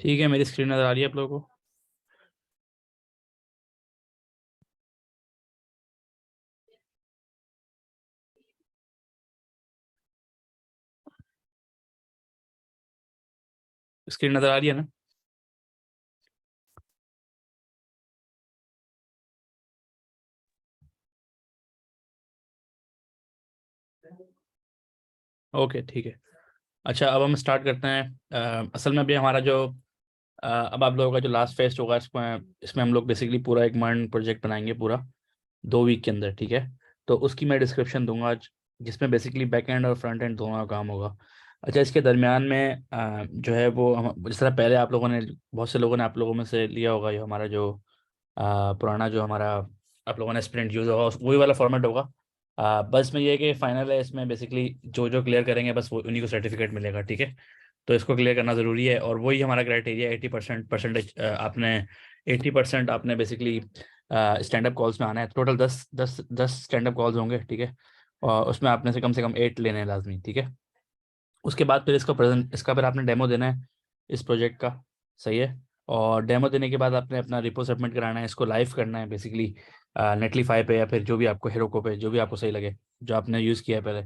ठीक है, मेरी स्क्रीन नज़र आ रही है आप लोगों को? स्क्रीन नज़र आ रही है ना? ओके, ठीक है। अच्छा, अब हम स्टार्ट करते हैं। असल में अभी हमारा जो अब आप लोगों का जो लास्ट फेस्ट होगा, इसमें इसमें हम लोग बेसिकली पूरा एक मॉडर्न प्रोजेक्ट बनाएंगे पूरा 2 वीक के अंदर, ठीक है? तो उसकी मैं डिस्क्रिप्शन दूंगा आज, जिसमें बेसिकली बैक एंड और फ्रंट एंड दोनों का काम होगा। अच्छा, इसके दरमियान में जो है वो हम जिस तरह पहले आप लोगों ने, बहुत से लोगों ने आप लोगों में से लिया होगा, ये हमारा जो पुराना जो हमारा आप लोगों ने स्प्रिंट यूज़ होगा वही वाला फॉर्मेट होगा। बस में ये है कि फाइनल है, इसमें बेसिकली जो जो क्लियर करेंगे बस वो उन्हीं को सर्टिफिकेट मिलेगा, ठीक है? तो इसको क्लियर करना ज़रूरी है, और वही हमारा क्राइटेरिया 80% परसेंटेज आपने 80% आपने बेसिकली स्टैंड अप कॉल्स में आना है। टोटल 10 स्टैंड अप कॉल्स होंगे, ठीक है? और उसमें आपने से कम 8 लेने हैं लाजमी, ठीक है? उसके बाद फिर इसका फिर आपने डेमो देना है इस प्रोजेक्ट का, सही है? और डेमो देने के बाद आपने अपना रिपो सबमिट कराना है, इसको लाइव करना है बेसिकली नेटलीफाई पे या फिर जो भी आपको हेरोको पे जो भी आपको सही लगे, जो आपने यूज़ किया है पहले,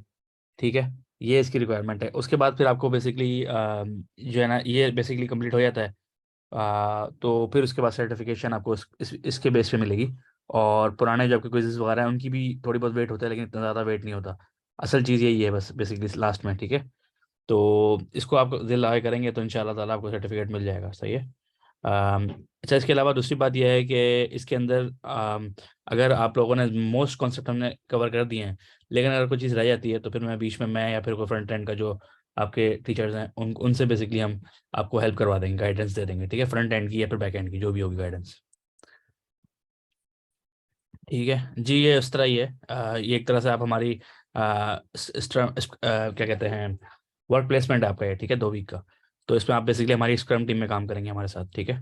ठीक है? ये इसकी रिक्वायरमेंट है। उसके बाद फिर आपको बेसिकली जो है ना, ये बेसिकली कंप्लीट हो जाता है। तो फिर उसके बाद सर्टिफिकेशन आपको इसके बेस पे मिलेगी। और पुराने जो आपके क्विज़ेस वगैरह हैं उनकी भी थोड़ी बहुत वेट होता है, लेकिन इतना ज़्यादा वेट नहीं होता। असल चीज़ यही है बस बेसिकली लास्ट में, ठीक है? तो इसको आप दिल लगा करेंगे तो इंशाल्लाह ताला आपको सर्टिफिकेट मिल जाएगा, सही है? अम, अच्छा, इसके अलावा दूसरी बात यह है कि इसके अंदर अगर आप लोगों ने मोस्ट कॉन्सेप्ट हमने कवर कर दिए हैं, लेकिन अगर कोई चीज़ रह जाती है तो फिर बीच में मैं या फिर कोई फ्रंट एंड का जो आपके टीचर्स हैं उनसे बेसिकली हम आपको हेल्प करवा देंगे, गाइडेंस दे देंगे, ठीक है? फ्रंट एंड की या फिर बैक एंड की जो भी होगी गाइडेंस, ठीक है जी। ये उस तरह ही है। ये एक तरह से आप हमारी क्या कहते हैं, वर्क प्लेसमेंट आपका है, ठीक है? 2 वीक का। तो इसमें आप बेसिकली हमारी स्क्रम टीम में काम करेंगे हमारे साथ, ठीक है?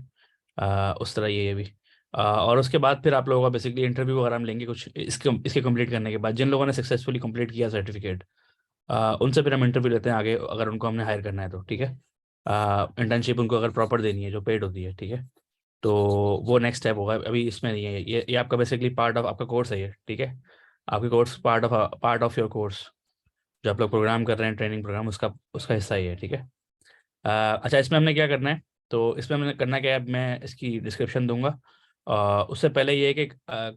उस तरह ये भी। और उसके बाद फिर आप लोगों का बेसिकली इंटरव्यू वगैरह हम लेंगे कुछ इसके कंप्लीट करने के बाद। जिन लोगों ने सक्सेसफुली कंप्लीट किया सर्टिफिकेट, उनसे फिर हम इंटरव्यू लेते हैं आगे, अगर उनको हमने हायर करना है तो, ठीक है? इंटर्नशिप उनको अगर प्रॉपर देनी है जो पेड होती है, ठीक है? तो वो नेक्स्ट स्टेप होगा, अभी इसमें नहीं है। ये आपका बेसिकली पार्ट ऑफ आपका कोर्स है ये, ठीक है? आपके course part of your course, जो आप लोग प्रोग्राम कर रहे हैं, ट्रेनिंग प्रोग्राम, उसका उसका हिस्सा ही है, ठीक है? अच्छा, इसमें हमने क्या करना है, तो इसमें हमने करना क्या है, अब मैं इसकी डिस्क्रिप्शन दूंगा। उससे पहले ये है कि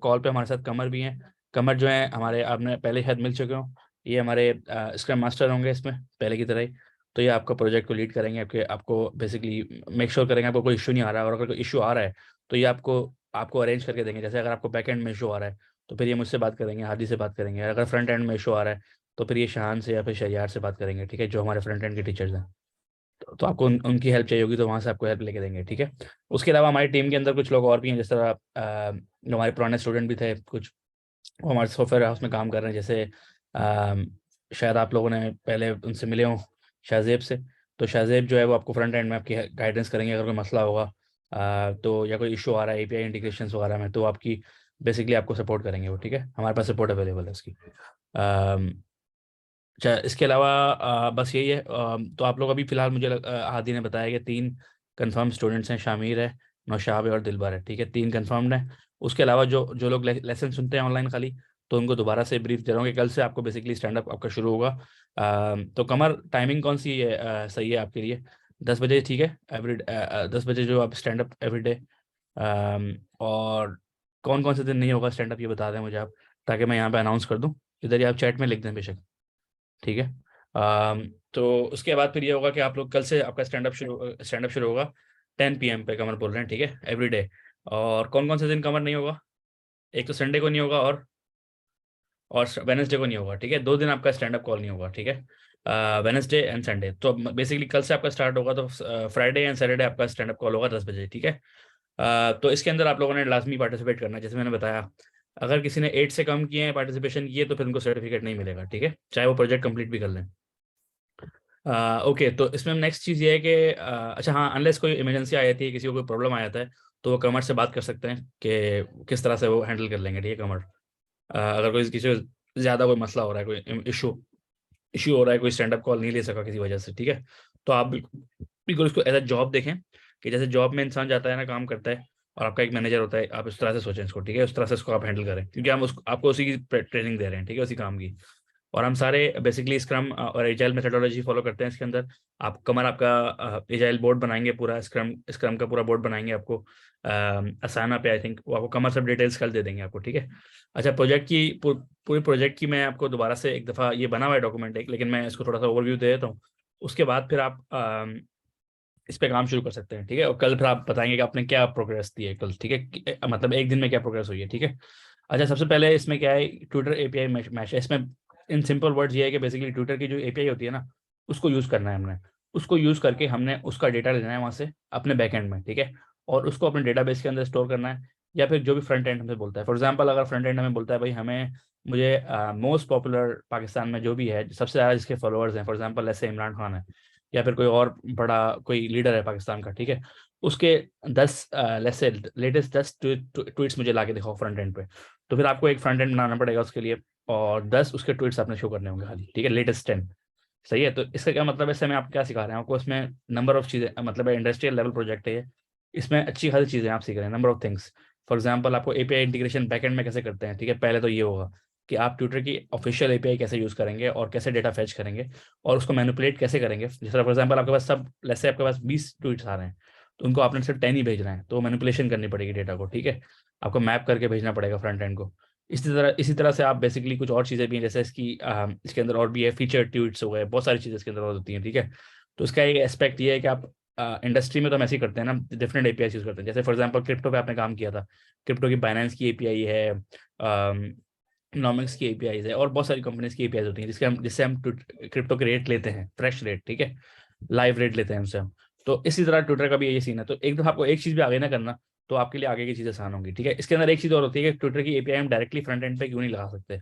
कॉल पे हमारे साथ कमर भी हैं। कमर जो है हमारे, आपने पहले शायद मिल चुके हो, ये हमारे स्क्रम मास्टर होंगे इसमें पहले की तरह ही। तो ये आपका प्रोजेक्ट को लीड करेंगे, आपको बेसिकली मेक श्योर करेंगे आपको कोई इशू नहीं आ रहा है, और अगर कोई इशू आ रहा है तो ये आपको आपको अरेंज करके देंगे। जैसे अगर आपको बैक एंड में इशू आ रहा है तो फिर ये मुझसे बात करेंगे, हादी से बात करेंगे। अगर फ्रंट एंड में इशू आ रहा है तो फिर ये शाहान से या फिर शरियार से बात करेंगे, ठीक है? जो हमारे फ्रंट एंड के टीचर्स हैं। तो आपको उनकी हेल्प चाहिए होगी तो वहाँ से आपको हेल्प लेके देंगे, ठीक है? उसके अलावा हमारी टीम के अंदर कुछ लोग और भी हैं, जिस तरह जो हमारे पुराने स्टूडेंट भी थे कुछ, वो हमारे सॉफ्टवेयर हाउस में काम कर रहे हैं। जैसे शायद आप लोगों ने पहले उनसे मिले हों, शाहजेब से। तो शाहजेब जो है वो आपको फ्रंट एंड में आपकी गाइडेंस करेंगे अगर कोई मसला होगा, तो या कोई इशू आ रहा है एपीआई इंटीग्रेशन वगैरह में, तो आपकी बेसिकली आपको सपोर्ट करेंगे वो, ठीक है? हमारे पास सपोर्ट अवेलेबल है उसकी। अच्छा, इसके अलावा बस यही है। तो आप लोग अभी फ़िलहाल मुझे हादी ने बताया कि 3 कंफर्म स्टूडेंट्स हैं, शामिर है, नौशाब है और दिलबर है, ठीक है? 3 कंफर्म्ड हैं। उसके अलावा जो जो लोग लेसन सुनते हैं ऑनलाइन खाली, तो उनको दोबारा से ब्रीफ दे रहा हूँ कि कल से आपको बेसिकली स्टैंड अप आपका शुरू होगा। तो कमर टाइमिंग कौन सी है, सही है आपके लिए? 10 बजे, ठीक है? 10 बजे जो आप स्टैंड अप एवरी डे। और कौन कौन से दिन नहीं होगा स्टैंड अप, ये बता दें मुझे आप, ताकि मैं यहाँ पे अनाउंस कर दूँ। इधर ही आप चैट में लिख दें बेशक, ठीक है? तो उसके बाद फिर ये होगा कि आप लोग कल से आपका स्टैंड अप शुरू होगा 10 PM पे, कमर बोल रहे हैं, ठीक है? Every day. और कौन कौन से दिन कमर नहीं होगा? एक तो संडे को नहीं होगा, और वेनसडे को नहीं होगा, ठीक है? 2 दिन आपका स्टैंड अप कॉल नहीं होगा, ठीक है? Wednesday and Sunday. तो बेसिकली कल से आपका स्टार्ट होगा, तो फ्राइडे एंड सैटरडे आपका स्टैंड अप कॉल होगा 10 बजे, ठीक है? तो इसके अंदर आप लोगों ने लाजमी पार्टिसिपेट करना है, जैसे मैंने बताया। अगर किसी ने 8 से कम किए हैं पार्टिसिपेशन किए, तो फिर उनको सर्टिफिकेट नहीं मिलेगा, ठीक है? चाहे वो प्रोजेक्ट कंप्लीट भी कर लें। ओके, तो इसमें नेक्स्ट चीज़ ये है कि अच्छा हाँ, अनलेस कोई इमरजेंसी आ जाती है, किसी को कोई प्रॉब्लम आ जाता है, तो वो कमर से बात कर सकते हैं कि किस तरह से वो हैंडल कर लेंगे, ठीक है? कमर अगर कोई किसी को ज़्यादा कोई मसला हो रहा है, कोई इशू इशू हो रहा है, कोई स्टैंड अप कॉल नहीं ले सका किसी वजह से, ठीक है? तो आप बिल्कुल बिल्कुल इसको एज अ जॉब देखें। कि जैसे जॉब में इंसान जाता है ना, काम करता है और आपका एक मैनेजर होता है, आप उस तरह से सोचें इसको, ठीक है, उस तरह से इसको आप हैंडल करें, क्योंकि हम उसको आपको उसी की ट्रेनिंग दे रहे हैं, ठीक है, उसी काम की। और हम सारे बेसिकली स्क्रम और एजाइल मेथोडोलॉजी फॉलो करते हैं इसके अंदर। आप कमर आपका एजाइल बोर्ड बनाएंगे, पूरा स्क्रम स्क्रम का पूरा बोर्ड बनाएंगे आपको असाना पे, आई थिंक वो आपको कमर सब डिटेल्स कल दे देंगे आपको, ठीक है। अच्छा, प्रोजेक्ट की पूरी प्रोजेक्ट की मैं आपको दोबारा से एक दफ़ा, ये बना हुआ है डॉक्यूमेंट एक, लेकिन मैं इसको थोड़ा सा ओवरव्यू दे देता हूँ। उसके बाद फिर आप इस पे काम शुरू कर सकते हैं, ठीक है। और कल फिर आप बताएंगे कि आपने क्या प्रोग्रेस दी है कल, ठीक है, मतलब एक दिन में क्या प्रोग्रेस हुई है, ठीक है। अच्छा, सबसे पहले इसमें क्या है, ट्विटर एपीआई मैश है इसमें। इन सिंपल वर्ड्स ये है कि बेसिकली ट्विटर की जो एपीआई होती है ना, उसको यूज़ करना है हमने। उसको यूज़ करके हमने उसका डेटा लेना है वहाँ से अपने बैकएंड में, ठीक है, और उसको अपने डेटाबेस के अंदर स्टोर करना है। या फिर जो भी फ्रंट एंड हमसे बोलता है, फॉर एग्जांपल अगर फ्रंट एंड हमें बोलता है भाई हमें, मुझे मोस्ट पॉपुलर पाकिस्तान में जो भी है, सबसे ज़्यादा जिसके फॉलोअर्स हैं, फॉर एग्जांपल ऐसे इमरान खान है, या फिर कोई और बड़ा कोई लीडर है पाकिस्तान का, ठीक है, उसके 10 लेसे लेटेस्ट 10 ट्वीट्स मुझे ला के दिखाओ फ्रंट एंड पे। तो फिर आपको एक फ्रंट एंड बनाना पड़ेगा उसके लिए, और 10 उसके ट्वीट्स आपने शो करने होंगे खाली, ठीक है, लेटेस्ट 10। सही है। तो इसका क्या मतलब है, इससे मैं आपको क्या सिखा रहे हैं, आपको इसमें नंबर ऑफ चीज़ें, मतलब इंडस्ट्रियल लेवल प्रोजेक्ट है ये। इसमें अच्छी खासी चीज़ें आप सीख रहे हैं, number of things. For example आपको एपीआई इंटीग्रेशन बैकएंड में कैसे करते हैं, ठीक है, पहले तो ये होगा कि आप ट्विटर की ऑफिशियल एपीआई कैसे यूज़ करेंगे और कैसे डेटा फैच करेंगे और उसको मैनिपुलेट कैसे करेंगे। जैसे फॉर एग्जाम्पल आपके पास सब, जैसे आपके पास 20 ट्वीट्स आ रहे हैं, तो उनको आपने सिर्फ 10 ही भेजना है, तो मैनिपुलेशन करनी पड़ेगी डेटा को, ठीक है, आपको मैप करके भेजना पड़ेगा फ्रंट एंड को। इसी तरह से आप बेसिकली कुछ और चीज़ें भी हैं, जैसे इसके अंदर और भी है, फीचर ट्वीट्स हो गए, बहुत सारी चीज़ें इसके अंदर और होती हैं, ठीक है। तो इसका एक एस्पेक्ट ये है कि आप इंडस्ट्री में तो हम ऐसे ही करते हैं ना, डिफरेंट एपीआई यूज़ करते हैं। जैसे फॉर एग्जांपल क्रिप्टो पे आपने काम किया था, क्रिप्टो की बाइनेंस की एपीआई है, नॉमिक्स की एपीआईज है, और बहुत सारी कंपनीज की एपीआईज होती हैं जिससे हम क्रिप्टो के रेट लेते हैं, फ्रेश रेट, ठीक है, लाइव रेट लेते हैं उनसे हम। तो इसी तरह ट्विटर का भी यही सीन है। तो एक दफा आपको एक चीज़ भी आगे ना करना, तो आपके लिए आगे की चीज़ें आसान होंगी, ठीक है। इसके अंदर एक चीज़ और होती है कि ट्विटर की एपीआई हम डायरेक्टली फ्रंट एंड पे क्यों नहीं लगा सकते।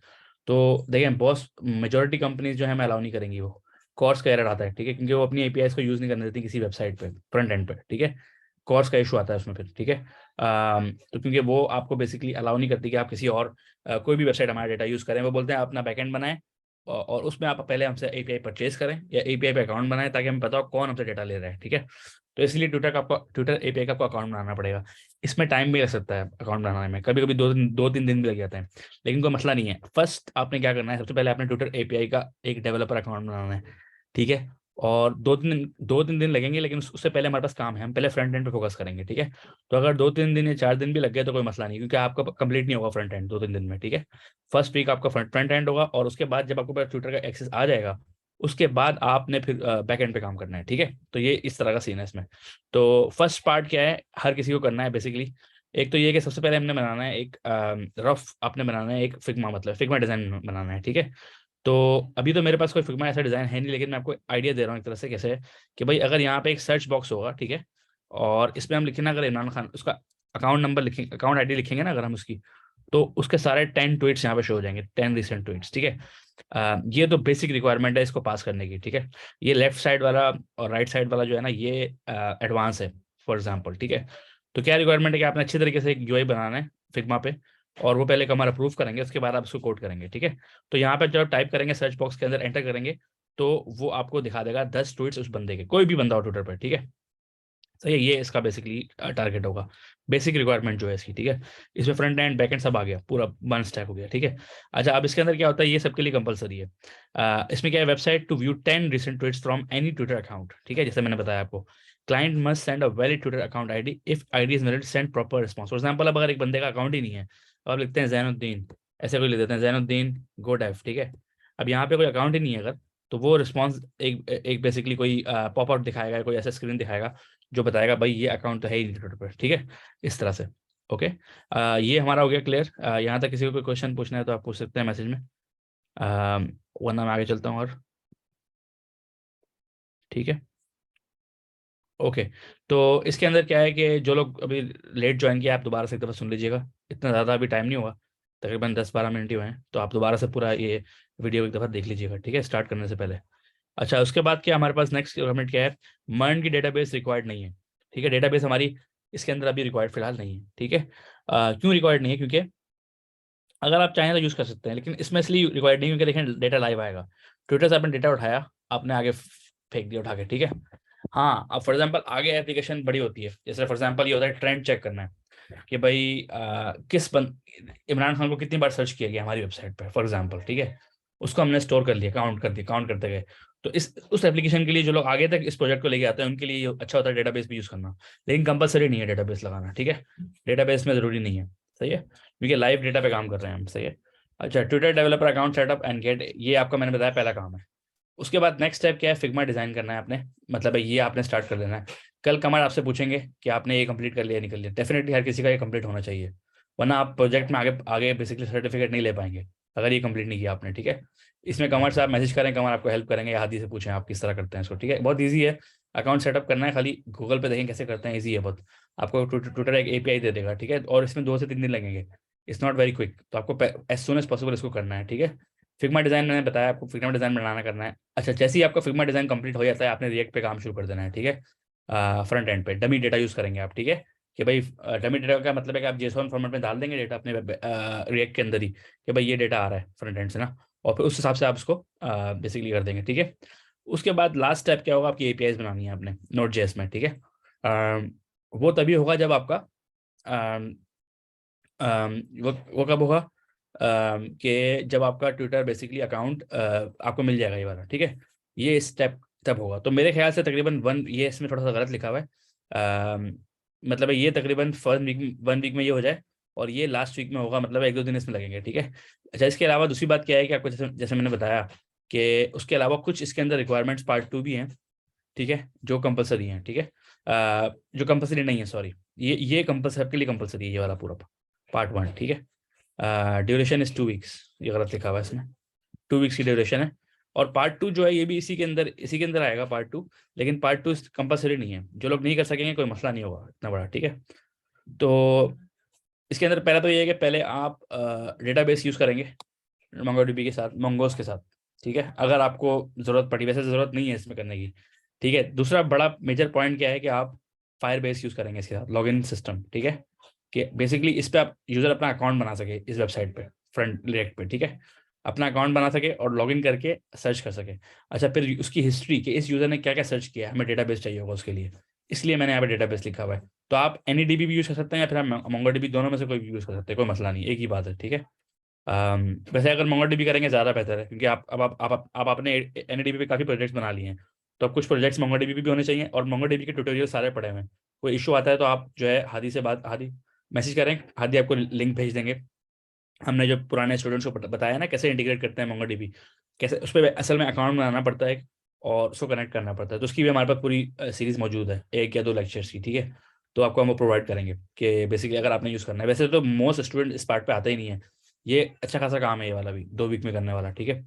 तो देखिए बॉस, मेजोरिटी कंपनीज जो है मैं अलाउ नहीं करेंगी, वो कॉर्स का एरर आता है, ठीक है, क्योंकि वो अपनी एपीआईज को यूज़ नहीं करने देती किसी वेबसाइट पे फ्रंट एंड पे, ठीक है। कॉर्स का इशू आता है उसमें फिर, ठीक है। तो क्योंकि वो आपको बेसिकली अलाउ नहीं करती कि आप किसी और कोई भी वेबसाइट हमारा डेटा यूज़ करें। वो बोलते हैं अपना बैकएंड बनाएं और उसमें आप पहले हमसे एपीआई परचेज करें या एपीआई पे अकाउंट बनाएं, ताकि हमें पता हो कौन हमसे डेटा ले रहा है, ठीक है। तो इसलिए ट्विटर एपीआई का आपको अकाउंट बनाना पड़ेगा। इसमें टाइम भी लग सकता है अकाउंट बनाने में, कभी कभी 2-3 दिन भी लग जाते हैं, लेकिन कोई मसला नहीं है। फर्स्ट आपने क्या करना है, सबसे पहले आपने ट्विटर एपीआई का एक डेवलपर अकाउंट बनाना है, ठीक है। और 2-3 दिन लगेंगे, लेकिन उससे पहले हमारे पास काम है, हम पहले फ्रंट एंड पे फोकस करेंगे, ठीक है। तो अगर 2-3 दिन या 4 दिन भी लग गए तो कोई मसला नहीं, क्योंकि आपका कंप्लीट नहीं होगा फ्रंट एंड 2-3 दिन में, ठीक है। फर्स्ट वीक आपका फ्रंट एंड होगा, और उसके बाद जब आपको पास ट्विटर का एक्सेस आ जाएगा, उसके बाद आपने फिर बैक एंड पे काम करना है, ठीक है। तो ये इस तरह का सीन है इसमें। तो फर्स्ट पार्ट क्या है, हर किसी को करना है बेसिकली। एक तो ये कि सबसे पहले हमने बनाना है एक रफ, आपने बनाना है एक फिग्मा, मतलब फिग्मा डिजाइन बनाना है, ठीक है। तो अभी तो मेरे पास कोई फिग्मा ऐसा डिज़ाइन है नहीं, लेकिन मैं आपको आइडिया दे रहा हूँ एक तरह से कैसे है कि भाई अगर यहाँ पे एक सर्च बॉक्स होगा, ठीक है, और इसमें हम लिखें ना, अगर इमरान खान, उसका अकाउंट नंबर लिखेंगे, अकाउंट आईडी लिखेंगे ना अगर हम उसकी, तो उसके सारे 10 ट्वीट्स यहाँ पे शो हो जाएंगे, 10 रिसेंट ट्वीट्स, ठीक है। ये तो बेसिक रिक्वायरमेंट है इसको पास करने की, ठीक है। ये लेफ्ट साइड वाला और राइट साइड वाला जो है ना, ये एडवांस है, फॉर एग्जाम्पल, ठीक है। तो क्या रिक्वायरमेंट है कि आपने अच्छी तरीके से एक यूआई बनाना है फिग्मा पे, और वो पहले कमर अप्रूव करेंगे, उसके बाद आप उसको कोड करेंगे, ठीक है। तो यहाँ पे जब टाइप करेंगे, सर्च बॉक्स के अंदर एंटर करेंगे, तो वो आपको दिखा देगा 10 ट्वीट्स उस बंदे के, कोई भी बंदा हो ट्विटर पर, ठीक है। सही है, ये इसका बेसिकली टारगेट होगा, बेसिक रिक्वायरमेंट जो है इसकी, ठीक है। इसमें फ्रंट एंड बैक एंड सब आ गया, पूरा वन स्टैक हो गया, ठीक है। अच्छा, अब इसके अंदर क्या होता है, ये सबके लिए कंपलसरी है। इसमें क्या है, website to view 10 recent tweets from any Twitter account, ठीक है, जैसे मैंने बताया आपको। Client must send a valid Twitter account ID, if ID is valid send proper response. For example, अब अगर एक बंदे का अकाउंट ही नहीं है, तो आप लिखते हैं जैनुद्दीन, ऐसे कोई लिख देते हैं जैनुद्दीन गो डेव, ठीक है। अब यहाँ पे कोई अकाउंट ही नहीं है अगर, तो वो रिस्पॉन्स एक एक बेसिकली कोई पॉप आउट दिखाएगा, कोई ऐसा स्क्रीन दिखाएगा जो बताएगा भाई ये अकाउंट तो है ही नहीं ट्विटर पर, ठीक है, इस तरह से। ओके, ये हमारा हो गया क्लियर। यहाँ तक किसी को कोई क्वेश्चन पूछना है तो आप पूछ सकते हैं मैसेज में, वरना मैं आगे चलता हूँ और, ठीक है। ओके, तो इसके अंदर क्या है कि जो लोग अभी लेट ज्वाइन किया, आप दोबारा से एक दफ़ा सुन लीजिएगा, इतना ज़्यादा अभी टाइम नहीं हुआ, तकरीबन 10-12 मिनट ही हुए हैं, तो आप दोबारा से पूरा ये वीडियो एक दफ़ा देख लीजिएगा, ठीक है, स्टार्ट करने से पहले। अच्छा, उसके बाद क्या हमारे पास नेक्स्ट रिक्वायरमेंट क्या है, मर्न की डेटाबेस रिक्वायर्ड नहीं है, ठीक है, डेटाबेस हमारी इसके अंदर अभी रिक्वायर्ड फिलहाल नहीं है, ठीक है। क्यों रिक्वायर्ड नहीं है, क्योंकि अगर आप चाहें तो यूज़ कर सकते हैं, लेकिन इसमें इसलिए रिक्वायर्ड नहीं क्योंकि देखें डेटा लाइव आएगा, ट्विटर से आपने डेटा उठाया, आपने आगे फेंक दिया उठा के, ठीक है। हाँ, अब फॉर एग्जांपल आगे एप्लीकेशन बड़ी होती है, जैसे फॉर एग्जांपल ये होता है ट्रेंड चेक करना है कि भाई इमरान खान को कितनी बार सर्च किया गया हमारी वेबसाइट पे फॉर एग्जांपल, ठीक है। उसको हमने स्टोर कर लिया, काउंट कर दिया, काउंट करते गए। तो इस उस एप्लीकेशन के लिए जो लोग आगे तक इस प्रोजेक्ट को लेके आते हैं उनके लिए ये अच्छा होता है डेटाबेस भी यूज करना। लेकिन कंपलसरी नहीं है डेटाबेस लगाना, ठीक है। डेटाबेस में जरूरी नहीं है, सही है, क्योंकि लाइव डेटा पे काम कर रहे हैं हम, सही है। अच्छा, Twitter developer account setup and get, ये आपका मैंने बताया पहला काम है। उसके बाद नेक्स्ट स्टेप क्या है, फिग्मा डिजाइन करना है आपने, मतलब है ये आपने स्टार्ट कर लेना है। कल कमर आपसे पूछेंगे कि आपने ये कंप्लीट कर लिया, निकल लिया, डेफिनेटली हर किसी का ये कंप्लीट होना चाहिए, वरना आप प्रोजेक्ट में आगे आगे बेसिकली सर्टिफिकेट नहीं ले पाएंगे अगर ये कंप्लीट नहीं किया आपने, ठीक है। इसमें कमर से आप मैसेज करें, कमर आपको हेल्प करेंगे, या हादी से पूछें आप किस तरह करते हैं इसको, ठीक है। बहुत ईजी है, अकाउंट सेटअप करना है, खाली गूगल पे देखें कैसे करते हैं, ईजी है बहुत। आपको ट्विटर एक एपीआई दे देगा, ठीक है, और इसमें 2 से 3 दिन लगेंगे, इट्स नॉट वेरी क्विक, तो आपको एज सुन एज पॉसिबल इसको करना है, ठीक है। फिग्मा डिजाइन मैंने बताया आपको, फिग्मा डिजाइन बनाना करना है। अच्छा, जैसे ही आपका फिग्मा डिजाइन कंप्लीट हो जाता है, आपने रिएक्ट पे काम शुरू कर देना है, ठीक है। फ्रंट एंड पे डमी डेटा यूज करेंगे आप, ठीक है। कि भाई डमी डेटा का मतलब है कि आप जेसॉन फॉर्मेट में डाल देंगे डेटा अपने रिएक्ट के अंदर ही, कि भाई ये डेटा आ रहा है फ्रंट एंड से ना, और फिर उस हिसाब से आप उसको बेसिकली कर देंगे, ठीक है। उसके बाद लास्ट स्टेप क्या होगा, आपकी एपीआईज बनानी है आपने नोट जेएस में, ठीक है। वो तभी होगा जब आपका वो कब होगा, कि जब आपका ट्विटर बेसिकली अकाउंट आपको मिल जाएगा ये वाला, ठीक है। ये स्टेप तब होगा, तो मेरे ख्याल से तकरीबन ये इसमें थोड़ा सा गलत लिखा हुआ है, मतलब ये तकरीबन फर्स्ट वीक 1 वीक में ये हो जाए, और ये लास्ट वीक में होगा, मतलब 1-2 दिन इसमें लगेंगे, ठीक है। अच्छा, इसके अलावा दूसरी बात क्या है कि आपको जैसे जैसे मैंने बताया कि उसके अलावा कुछ इसके अंदर रिक्वायरमेंट्स पार्ट 2 भी हैं, ठीक है, जो कंपलसरी हैं, ठीक है। जो कंपलसरी नहीं है, सॉरी, ये कंपलसरी आपके लिए कंपलसरी है, ये वाला पूरा पार्ट 1, ठीक है। ड्यूरेशन इज 2 वीक्स, ये गलत लिखा हुआ है इसमें, 2 वीक्स की ड्यूरेशन है। और पार्ट 2 जो है ये भी इसी के अंदर आएगा पार्ट 2, लेकिन पार्ट 2 कंपलसरी नहीं है, जो लोग नहीं कर सकेंगे कोई मसला नहीं होगा इतना बड़ा, ठीक है। तो इसके अंदर पहला तो ये है कि पहले आप डेटाबेस यूज़ करेंगे मोंगोडीबी के साथ, मोंगोस के साथ, ठीक है, अगर आपको ज़रूरत पड़ी, वैसे ज़रूरत नहीं है इसमें करने की, ठीक है। दूसरा बड़ा मेजर पॉइंट क्या है कि आप फायर बेस यूज़ करेंगे इसके साथ, लॉगिन सिस्टम, ठीक है, कि बेसिकली इस पे आप यूज़र अपना अकाउंट बना सके इस वेबसाइट पे, फ्रंट रिएक्ट पे, ठीक है, अपना अकाउंट बना सके और लॉगिन करके सर्च कर सके। अच्छा, फिर उसकी हिस्ट्री कि इस यूज़र ने क्या क्या सर्च किया है, हमें डेटाबेस चाहिए होगा उसके लिए, इसलिए मैंने यहाँ पे डेटाबेस लिखा हुआ है। तो आप एनीडीबी भी यूज़ कर सकते हैं, या फिर आप मोंगोडीबी, दोनों में से कोई भी यूज़ कर सकते हैं, कोई मसला नहीं, एक ही बात है, ठीक है। वैसे अगर मोंगोडीबी करेंगे ज़्यादा बेहतर है, क्योंकि आप आपने एनडीबी पे काफ़ी प्रोजेक्ट्स बना लिए हैं, तो अब कुछ प्रोजेक्ट्स मोंगोडीबी भी होने चाहिए, और मोंगोडीबी के ट्यूटोरियल सारे पड़े हुए हैं। कोई इशू आता है तो आप जो है हादी मैसेज करें, हादी आपको लिंक भेज देंगे। हमने जो पुराने स्टूडेंट्स को बताया ना कैसे इंटीग्रेट करते हैं मोंगोडीबी, कैसे उस पर असल में अकाउंट बनाना पड़ता है और उसको कनेक्ट करना पड़ता है, तो उसकी भी हमारे पास पूरी सीरीज मौजूद है, 1 या 2 लेक्चर्स की, ठीक है। तो आपको हम वो प्रोवाइड करेंगे कि बेसिकली अगर आपने यूज़ करना है, वैसे तो मोस्ट स्टूडेंट इस पार्ट पे आते ही नहीं है, ये अच्छा खासा काम है ये वाला भी 2 वीक में करने वाला, ठीक है।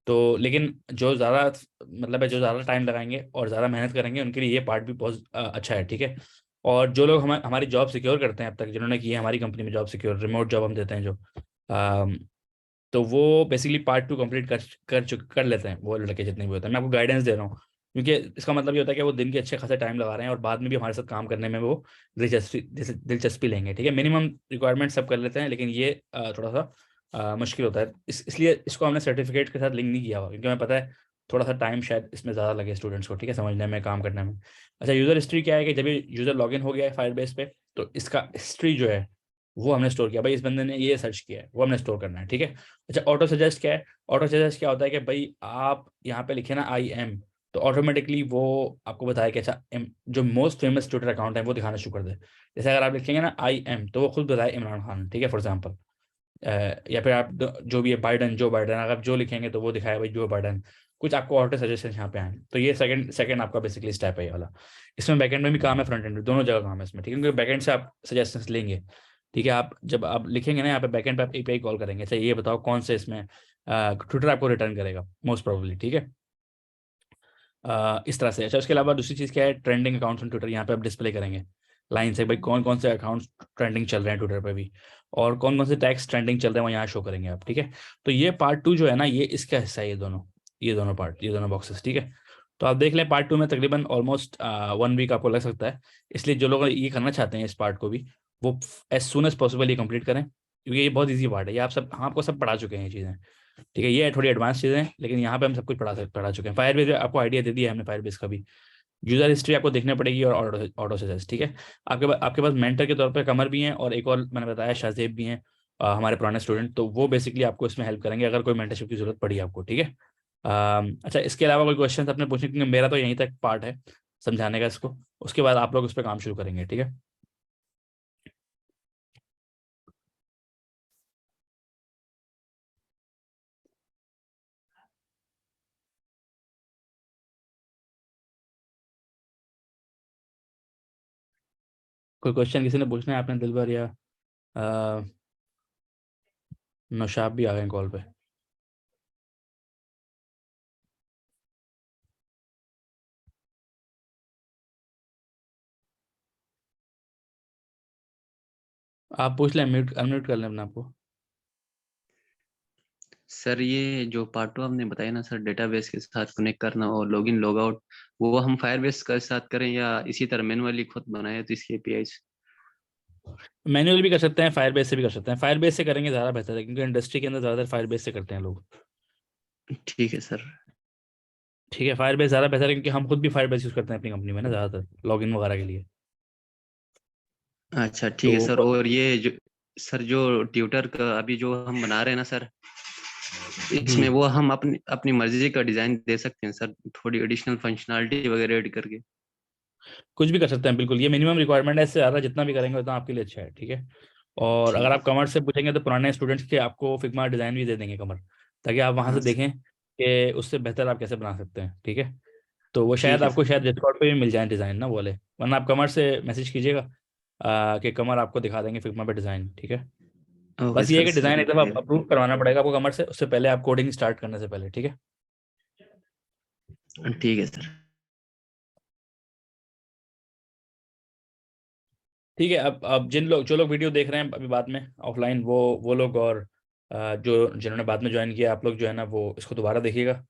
तो लेकिन जो ज़्यादा मतलब है, जो ज़्यादा टाइम लगाएंगे और ज़्यादा मेहनत करेंगे उनके लिए ये पार्ट भी बहुत अच्छा है, ठीक है। और जो लोग हमारी जॉब सिक्योर करते हैं अब तक, जिन्होंने की है हमारी कंपनी में जॉब सिक्योर, रिमोट जॉब हम देते हैं जो, अम, तो वो बेसिकली पार्ट 2 कंप्लीट कर लेते हैं वो लड़के जितने भी होते हैं, मैं आपको गाइडेंस दे रहा हूँ, क्योंकि इसका मतलब ये होता है कि वो दिन के अच्छे खासा टाइम लगा रहे हैं और बाद में भी हमारे साथ काम करने में वो दिलचस्पी लेंगे, ठीक है। मिनिमम रिक्वायरमेंट सब कर लेते हैं, लेकिन ये थोड़ा सा मुश्किल होता है, इसलिए इसको हमने सर्टिफिकेट के साथ लिंक नहीं किया हुआ, क्योंकि हमें पता है थोड़ा सा टाइम शायद इसमें ज़्यादा लगे स्टूडेंट्स को, ठीक है, समझने में, काम करने में। अच्छा, यूज़र हिस्ट्री क्या है कि जब ये यूज़र लॉगिन हो गया है फायरबेस पे, तो इसका हिस्ट्री जो है वो हमने स्टोर किया, भाई इस बंदे ने ये सर्च किया है, वो हमने स्टोर करना है, ठीक है। अच्छा, ऑटो सजेस्ट क्या है, ऑटो सजेस्ट क्या होता है कि भाई आप यहाँ पे लिखे ना आई एम, तो ऑटोमेटिकली वो आपको बताया कि अच्छा जो मोस्ट फेमस ट्विटर अकाउंट है वो दिखाना शुरू कर दे। जैसे अगर आप लिखेंगे ना आई एम, तो वो खुद बताए इमरान खान, ठीक है, फॉर एग्जाम्पल। या फिर आप जो भी है बाइडन, जो बाइडन, अगर आप जो लिखेंगे तो वो दिखाया भाई जो बाइडन, कुछ आपको ऑटो सजेशन यहाँ पे आए, तो ये सेकंड सेकंड आपका बेसिकली स्टेप है ये वाला। इसमें बैकएंड में भी काम है, फ्रंट एंड में, दोनों जगह काम है इसमें, ठीक है, क्योंकि बैकएंड से आप सजेशंस लेंगे, ठीक है। आप जब आप लिखेंगे ना यहाँ पे बैकएंड पे, आप एपीआई कॉल करेंगे, अच्छा ये बताओ कौन से इसमें ट्विटर आपको रिटर्न करेगा मोस्ट प्रोबेबली, ठीक है। इस तरह से। अच्छा, उसके अलावा दूसरी चीज़ क्या है, ट्रेंडिंग अकाउंट्स ऑन ट्विटर, यहाँ पे आप डिस्प्ले करेंगे लाइन से, भाई कौन कौन से अकाउंट्स ट्रेंडिंग चल रहे हैं ट्विटर पे भी, और कौन कौन से टैग्स ट्रेंडिंग चल रहे हैं वो यहाँ शो करेंगे आप, ठीक है। तो ये पार्ट 2 जो है ना, ये इसका हिस्सा है, ये दोनों पार्ट, ये दोनों बॉक्सेस, ठीक है। तो आप देख लें पार्ट 2 में तकरीबन ऑलमोस्ट 1 वीक आपको लग सकता है, इसलिए जो लोग ये करना चाहते हैं इस पार्ट को भी, वो एज सुन एज पॉसिबल ये कंप्लीट करें, क्योंकि ये बहुत ईजी पार्ट है, ये आप सब, हम आपको सब पढ़ा चुके हैं ये चीज़ें, ठीक है। ये थोड़ी एडवांस चीज़ें हैं, लेकिन यहाँ पे हम सब कुछ पढ़ा चुके हैं। फायरबेस आपको आइडिया दे दिया है हमने फायरबेस का भी, यूजर हिस्ट्री आपको देखनी पड़ेगी और ऑटो सजेस्ट, ठीक है। आपके पास मेंटर के तौर पे कमर भी हैं और एक और मैंने बताया शाहजेब भी हैं, हमारे पुराने स्टूडेंट, तो वो बेसिकली आपको इसमें हेल्प करेंगे अगर कोई मेंटरशिप की जरूरत पड़ी आपको, ठीक है। अच्छा, इसके अलावा कोई क्वेश्चन अपने पूछने, क्योंकि मेरा तो यहीं तक पार्ट है समझाने का इसको, उसके बाद आप लोग उस पर काम शुरू करेंगे, ठीक है। कोई क्वेश्चन किसी ने पूछना है आपने, दिलबर या अ, नौशाब भी आ गए कॉल पे। आप पूछ लें, म्यूट अनम्यूट कर लें अपने आपको। सर ये जो पार्ट 2 आपने बताया ना सर, डेटाबेस के साथ कनेक्ट करना और लॉगिन लॉग आउट, वो हम फायरबेस के साथ करें या इसी तरह मैनुअली खुद बनाए तो इसकी एपीआईज? मैनुअल भी कर सकते हैं, फायरबेस से भी कर सकते हैं, फायरबेस से करेंगे ज़्यादा बेहतर है, क्योंकि इंडस्ट्री के अंदर ज़्यादातर फायरबेस से करते हैं लोग। ठीक है सर। ठीक है, फायरबेस ज़्यादा बेहतर है, क्योंकि हम खुद भी फायरबेस यूज़ करते हैं अपनी कंपनी में ना ज़्यादातर लॉगिन वगैरह के लिए। अच्छा ठीक है तो सर। और ये जो सर जो ट्यूटर का अभी जो हम बना रहे हैं ना सर, इसमें जी, वो हम अपनी अपनी मर्जी का डिजाइन दे सकते हैं सर, थोड़ी एडिशनल फंक्शनलिटी वगैरह ऐड करके? कुछ भी कर सकते हैं बिल्कुल, ये मिनिमम रिक्वायरमेंट है, इससे ज़्यादा जितना भी करेंगे उतना आपके लिए अच्छा है, ठीक है। और अगर ठीक है आप कमर से पूछेंगे तो पुराने स्टूडेंट्स के आपको फिग्मा डिज़ाइन भी दे देंगे कमर, ताकि आप वहाँ हाँ से सर। देखें कि उससे बेहतर आप कैसे बना सकते हैं, ठीक है। तो वो शायद ठीक है आपको सर। शायद डिस्कॉर्ड पे भी मिल जाए डिज़ाइन ना वो वाले, वरना आप कमर से मैसेज कीजिएगा कि कमर आपको दिखा देंगे फिग्मा पे डिज़ाइन, ठीक है। ओके बस ये है सर, कि डिज़ाइन सर एक दफ़ा अप्रूव करवाना पड़ेगा आपको कमर से, उससे पहले आप कोडिंग स्टार्ट करने से पहले, ठीक है। ठीक है सर। ठीक है, अब जो लोग वीडियो देख रहे हैं अभी बाद में ऑफलाइन, वो लोग, और जो जिन्होंने बाद में ज्वाइन किया, आप लोग जो है ना वो इसको दोबारा देखिएगा।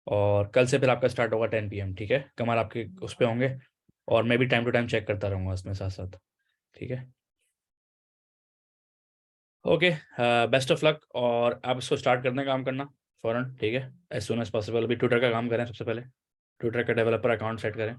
और कल से फिर आपका स्टार्ट होगा 10 PM, ठीक है। कमर आपके उस पर होंगे, और मैं भी टाइम टू टाइम चेक करता रहूँगा उसमें साथ साथ, ठीक है। ओके, बेस्ट ऑफ लक, और आप इसको स्टार्ट करने का काम करना फ़ौरन, ठीक है, एज सुन एज पॉसिबल। अभी ट्विटर का काम करें सबसे पहले, ट्विटर का डेवलपर अकाउंट सेट करें,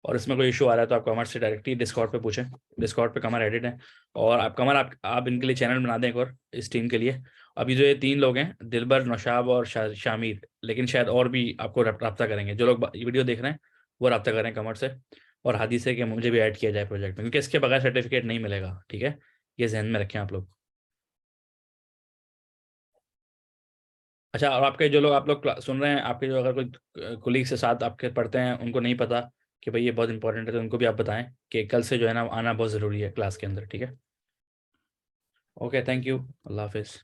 और इसमें कोई इशू आ रहा है तो आप कमर से डायरेक्टली डिस्कॉर्ड पे पूछें, डिस्कॉर्ड पे कमर एडिट है। और आप कमर आप इनके लिए चैनल बना दें एक और, इस टीम के लिए। अभी जो ये 3 लोग हैं, दिलबर, नौशाब और शामिर, लेकिन शायद और भी आपको रब्ता करेंगे, जो लोग वीडियो देख रहे हैं वो रब्ता करें कमर से, और हादी से कि मुझे भी ऐड किया जाए प्रोजेक्ट में, क्योंकि इसके बगैर सर्टिफिकेट नहीं मिलेगा, ठीक है। ये जहन में रखें आप लोग। अच्छा, और आपके जो लोग आप लोग सुन रहे हैं, आपके जो अगर कोई कुलीग से साथ आपके पढ़ते हैं, उनको नहीं पता कि भाई ये बहुत इंपॉर्टेंट है, तो उनको भी आप बताएं कि कल से जो है ना आना बहुत ज़रूरी है क्लास के अंदर, ठीक है। ओके, थैंक यू, अल्लाह हाफिज़।